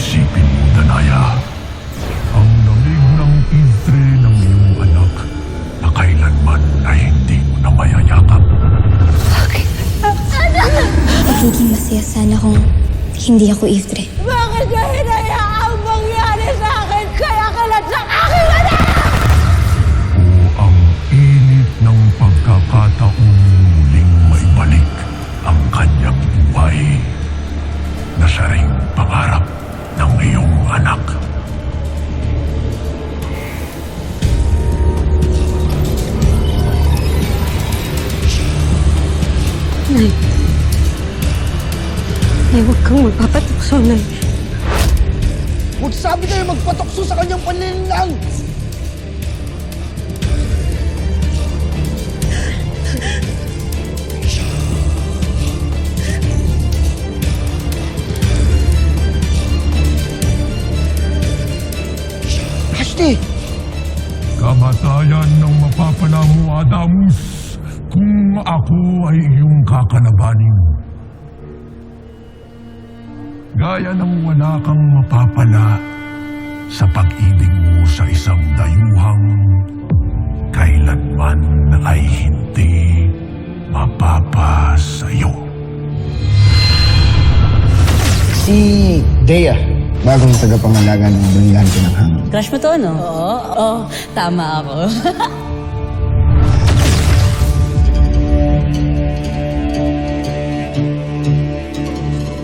Isipin mo, Danaya, ang lamig ng istre ng iyong anak na kailanman ay hindi mo na mayayakap. Magiging masaya sana kung hindi ako Ifre. Bakit niya hinayaang mangyari sa akin kaya kalat ng aking anak? O ang init ng pagkakataong muling maibalik ang kanyang buhay na siya ring pangarap ng iyong anak. Nay. Nay, huwag kang magpapatukso, Nay. Magsabi kayo magpatukso sa kanyang panlilinlang! Ashley! Kamatayan ng mapapala mo, Adamus, kung ako ay iyong kakalabanin. Gaya ng wala kang mapapala sa pag-ibig mo sa isang dayuhang kailanman ay hindi mapapasayo. Si Dea, bagong tagapangalaga ng Brilyante ng Hangin. Crush mo to, no? Oo, Tama ako.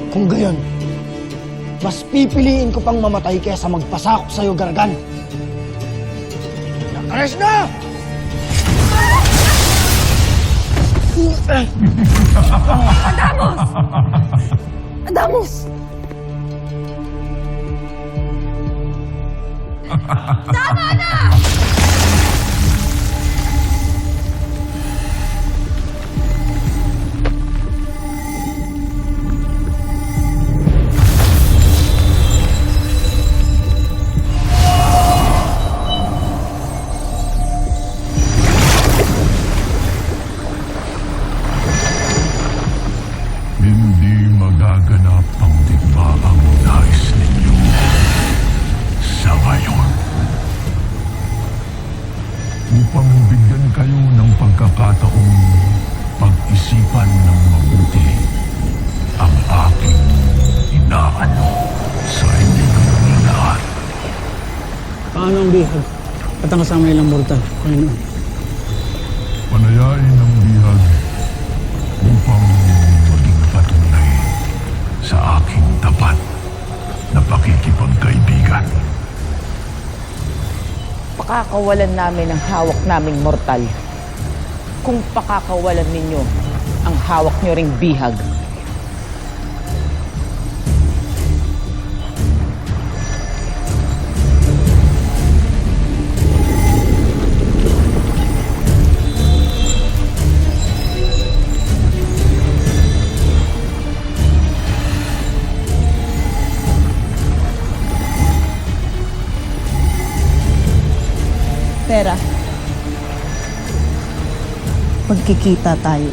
Kung gayon, mas pipiliin ko pang mamatay kaysa magpasakop sa'yo, Gargan. Nakares na! Adamus! Hindi magaganap ang digmaang nais ninyo sa ngayon. Upang bigyan kayo ng pagkakataong pag-isipan ng mabuti ang aking inaano sa inyong lahat. Paano ang bihag at ang kasama nilang mortal, Panginoon? Panayain ang bihag upang maging patunay sa aking tapat na pakikipagkaibigan. Pakakawalan namin ang hawak naming mortal. Kung pakakawalan ninyo ang hawak nyo ring bihag. Pera. Pagkikita tayo.